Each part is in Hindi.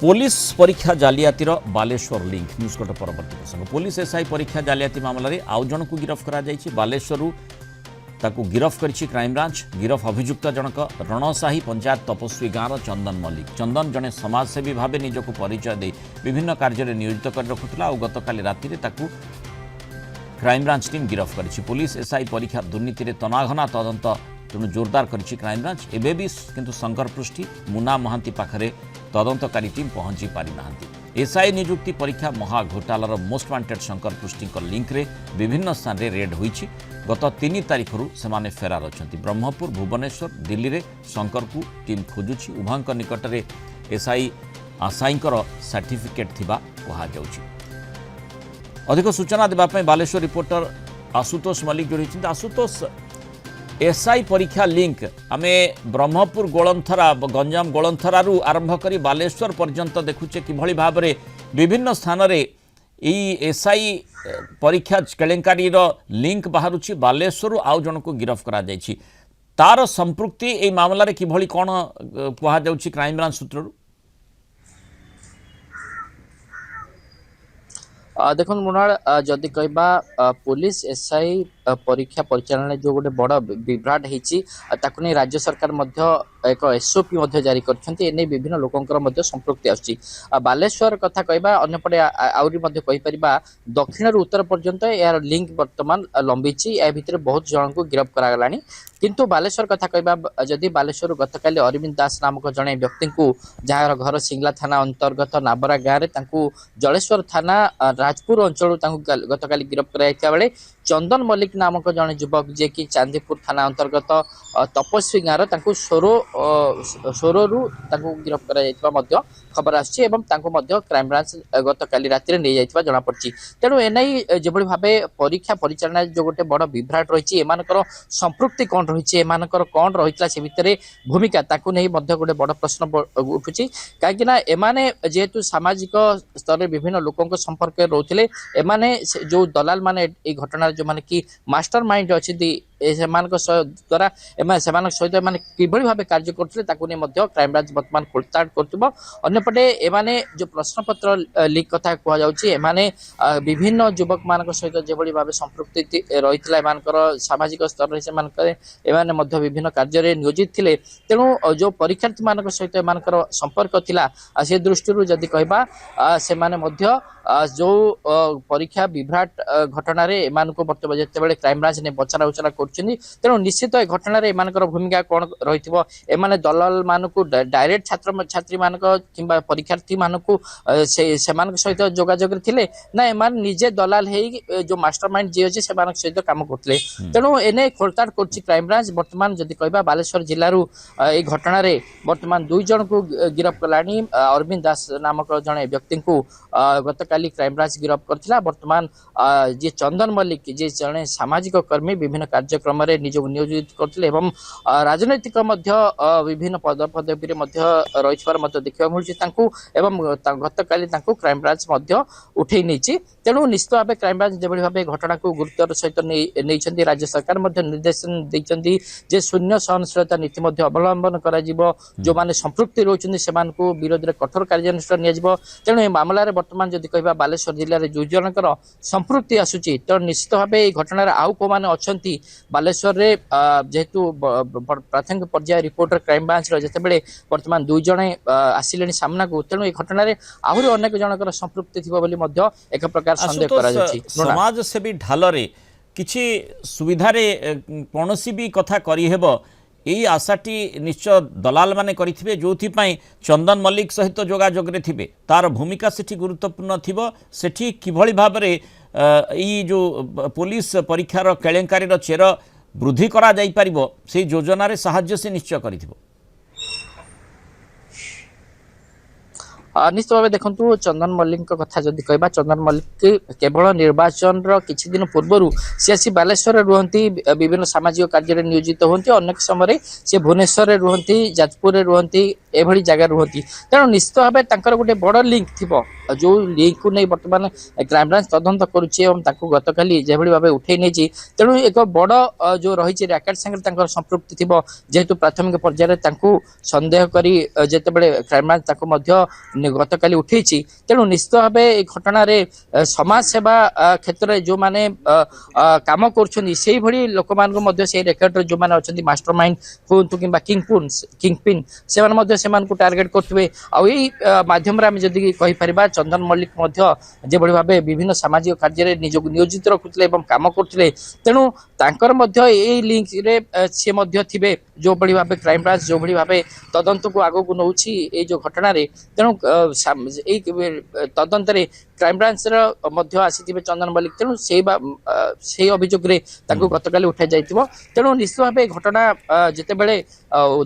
पुलिस परीक्षा जालियातीर बालेश्वर लिंक न्यूज कोट परवर्ती प्रसंग पुलिस एसआई परीक्षा जालियाती मामलें आउ जन को गिरफ्त कर बालेश्वर ताकू गिरफ्त कर क्राइमब्रांच गिरफ अभियुक्त जनक रणसाही पंचायत तपस्वी गाँव चंदन मल्लिक चंदन जड़े समाजसेवी भाव निजक परिचय दे विभिन्न कार्य नियोजित कर रखुला और गतकाली राति क्राइमब्रांच टीम गिरफ्त कर पुलिस एसआई परीक्षा दुर्नीति तनाघना तदंत तेणु जोरदार कर क्राइमब्रांच एवं भी किंतु शंकर पृष्ठी मुना महांती पाखरे तदंतकारी टीम पहुंची पारि नाहांती। एसआई नियुक्ति परीक्षा महा घोटालार most wanted Shankar Prusty link रे विभिन्न स्थान रे रेड होईछि। गत 3 तारिख से फेरार अच्छा ब्रह्मपुर भुवनेश्वर दिल्ली रे शंकर को टीम खोजुछि। उभयंक निकट में एसआई आशाईंकर सर्टिफिकेट थिबा कहुछि। अधिक सूचना देवाई बालेश्वर रिपोर्टर आशुतोष मल्लिक जोड़ी। आशुतोष, एसआई परीक्षा लिंक आमे ब्रह्मपुर गोलंथरा गंजाम गोलंथरारू आरंभ करी बालेश्वर पर्यंत देखुचे किभली भाव में विभिन्न स्थान रे एसआई परीक्षा केलेंकारी लिंक बाहरुची बालेश्वर आउ जन को गिरफ्त करा जायछि। तार संपृक्ति ए मामला रे किभली कोन कहा जाउछि क्राइमब्रांच सूत्ररू? देखो मुनाल जदि कहबा पुलिस एसआई परीक्षा परिचालन जो गोटे बड़ विभ्राट होती राज्य सरकार एक एसओपी जारी कर विभिन्न लोकंर संपृक्ति आसुची। बालेश्वर कथा कहबा अन्यपटे आउरी दक्षिण रु उत्तर पर्यंत यार लिंक वर्तमान लंबी या भितर बहुत जन को गिरफ्त करागला। किंतु बालेश्वर कथा कहबा जदि बालेश्वर गतकाली अरविंद दास नामक जड़े व्यक्ति को जार घर सिंगला थाना अंतर्गत नाबरा गाँव में जलेश्वर थाना राजपुर अंचल गतकाली गिरफ्त कराइता बेले चंदन मल्लिक नामक जड़े युवक जे कि चांदीपुर थाना अंतर्गत तपस्वी गाँव सोरु गिरफ्त कर खबर आसछि एवं क्राइमब्रांच गतकाली राति नहीं जाइथिबा जଣା पड़छि। तेणु एनै जेभଳି भाबे परीक्षा परिचालन जो गोटे बड़ विभ्राट रही एमानकर संपृक्ति कौन रही एमानकर कौन रही से भितर भूमिका ताकू नहीं गोटे बड़ प्रश्न उठुछि। कहीं एमाने जेहेतु सामाजिक स्तर विभिन्न लोकों संपर्क रोते एमाने जो दलाल माने ए घटना जो माने कि मास्टर माइंड अच्छी द्वारा सहित किभली भाव कार्य करते क्राइमब्रांच बर्तमान खोलताड़ करपटे एमाने जो प्रश्नपत्र लीक कथा कहुचे विभिन्न युवक मान सहित जो भाव संपृक्ति रही सामाजिक स्तर से विभिन्न कार्य नियोजित थे। तेणु जो परीक्षार्थी मान सहित संपर्क थिला से दृष्टि जदि कहबा से जो परीक्षा विभ्राट घटना बर्तमान जिते क्राइमब्रांच ने बचारा उचरा तेणु निश्चित ए घटना एमानकर भूमिका कौन रही एमाने दलाल मानक डायरेक्ट छात्र छात्री मानक किंबा परीक्षार्थी मानक सहित जोगाजोग थे ना एमान निजे दलाल है जो मास्टर माइंड जी अच्छे से सहित काम करते। तेणु एने खोलताड़ कर क्राइमब्रांच बर्तमान जदि कहबा बालेश्वर जिलूर ये घटना बर्तमान 2 जन को गिरफ्त कलानी। अरविंद दास नामक जड़े व्यक्ति को गतकाली क्राइमब्रांच गिरफ्त करथिला। बर्तमान जी चंदन मल्लिक जी जड़े सामाजिक कर्मी विभिन्न कार्यक्रम निजक नियोजित करते एवं राजनैतिक विभिन्न पद पदवी रही देखा मिलूँ गतकाली क्राइमब्रांच उठे नहीं। तेणु निश्चित भाव क्राइमब्रांच जो भाव घटना को गुरुत्वर सहित नहीं राज्य सरकार निर्देशन देते शून्य सहनशीलता नीति अवलंबन कर जो मैंने संपृक्ति रोचते से विरोध में कठोर कार्यानुष्ठान निया। तेणु यह मामलें बर्तमान जदि कहबा बालेश्वर जिले में 2 जनकर संपृक्ति आसूची तो निश्चित भाव ये घटना आउ कौ मैंने अच्छा बालेश्वर रे जेहेतु प्राथमिक पर्याय रिपोर्टर क्राइमब्रांच जितेबाला बर्तमान 2 जन आसिले सामना को तेणु ये घटना आहरी अनेक जनकर संपृक्ति थी एक प्रकार सन्देह करा। समाजसेवी ढाल किछि सुविधा कौन भी कथा करिहेब यही आशाटी निश्चय दलाल माने करिथिबे जोथिपाई चंदन मल्लिक सहित जोगाजोग रे थिबे तार भूमिका सेठी गुरुत्वपूर्ण थिबो। सेठी किभली भाव रे ई जो पुलिस परीक्षार केलेंकारी चेर वृद्धि करा जाई परिबो से योजना रे साहाय्य से निश्चय करिथिबो। निश्चित भाव देखु चंदन मल्लिक कथा जदि कहबा चंदन मल्लिक केवल निर्वाचन किछि दिन पूर्व सी आसी बालेश्वर रुहती विभिन्न सामाजिक कार्य नियोजित होती अनेक समय से भुवनेश्वर रुहती जाजपुर रुहती एभली जगह रुहती। तेणु निश्चित भाव गोटे बड़ लिंक थी जो लिंक को नहीं बर्तमान क्राइमब्रांच तदंत करुच्ची गतकाली जो भाव उठे नहीं। तेणु एक बड़ जो रही रैकेट संगे संपृक्ति थी जेहेतु प्राथमिक पर्यायर सन्देह कर जितेबाला क्राइमब्रांच ଗତକାଲି ଉଠେଇଛି। ତେଣୁ ନିଶ୍ଚିତ ଭାବେ ଏ ଘଟଣାରେ ସମାଜ ସେବା କ୍ଷେତ୍ରରେ ଯେଉଁମାନେ କାମ କରୁଛନ୍ତି ସେଇଭଳି ଲୋକମାନଙ୍କୁ ମଧ୍ୟ ସେଇ ରେକର୍ଡରେ ଯେଉଁମାନେ ଅଛନ୍ତି ମାଷ୍ଟର ମାଇଣ୍ଡ କୁହନ୍ତୁ କିମ୍ବା କିଙ୍ଗପିନ୍ ସେମାନେ ମଧ୍ୟ ସେମାନଙ୍କୁ ଟାର୍ଗେଟ୍ କରୁଥିବେ। ଆଉ ଏଇ ମାଧ୍ୟମରେ ଆମେ ଯଦି କହିପାରିବା ଚନ୍ଦନ ମଲ୍ଲିକ ମଧ୍ୟ ଯେଭଳି ଭାବେ ବିଭିନ୍ନ ସାମାଜିକ କାର୍ଯ୍ୟରେ ନିଜକୁ ନିୟୋଜିତ ରଖୁଥିଲେ ଏବଂ କାମ କରୁଥିଲେ, ତେଣୁ ତାଙ୍କର ମଧ୍ୟ ଏଇ ଲିଙ୍କରେ ସେ ମଧ୍ୟ ଥିବେ ଯେଉଁଭଳି ଭାବେ କ୍ରାଇମବ୍ରାଞ୍ଚ ଯେଉଁଭଳି ଭାବେ ତଦନ୍ତକୁ ଆଗକୁ ନେଉଛି ଏଇ ଯେଉଁ ଘଟଣାରେ। ତେଣୁ ଏଇ ତଦନ୍ତରେ କ୍ରାଇମବ୍ରାଞ୍ଚର ମଧ୍ୟ ଆସିଥିବେ ଚନ୍ଦନ ମଲ୍ଲିକ। ତେଣୁ ସେଇ ଅଭିଯୋଗରେ ତାଙ୍କୁ ଗତକାଲି ଉଠାଯାଇଥିବ। ତେଣୁ ନିଶ୍ଚିତ ଭାବେ ଘଟଣା ଯେତେବେଳେ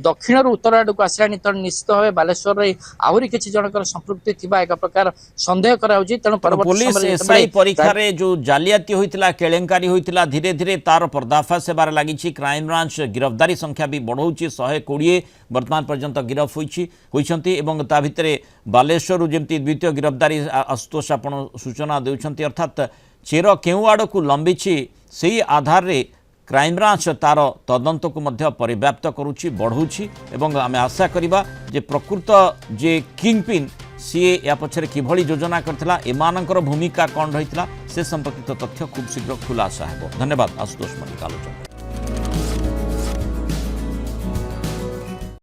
ଦକ୍ଷିଣରୁ ଉତ୍ତର ଆଡ଼କୁ ଆସିଲାଣି, ତେଣୁ ନିଶ୍ଚିତ ଭାବେ ବାଲେଶ୍ୱରରେ ଆହୁରି କିଛି ଜଣଙ୍କର ସମ୍ପୃକ୍ତି ଥିବା ଏକ ପ୍ରକାର ସନ୍ଦେହ କରାଯାଉଛି। ତେଣୁ ପରବର୍ତ୍ତୀ पुलिस ସମୟରେ एसआई परीक्षा रे जो जालियाती होइतिला केलेंकारी होइतिला धीरे धीरे तार पर्दाफाश हेबार लागिछि। क्राइमब्रांच गिरफ्तारी संख्या भी बढ़ौछि 120 वर्तमान पर्यंत गिरफ होइछंती एवं ता भितरे बालेश्वर जेमती द्वितीय गिरफ्तारी आशुतोष आपण सूचना देउछंती। अर्थात चेर केउ आड़ को लंबिछि सेही आधार रे क्राइमब्रांच तार तदंत को मध्य परिव्याप्त करुछि बढ़ौछि एवं आमे आशा करिबा जे प्रकृत जे किंगपिन सी या पछरे किभली योजना करथिला एमानकर भूमिका कौन रहितला से संपर्कित तथ्य खूब शीघ्र खुलासा हेबो। धन्यवाद आशुतोष मल्लिक आलोचना।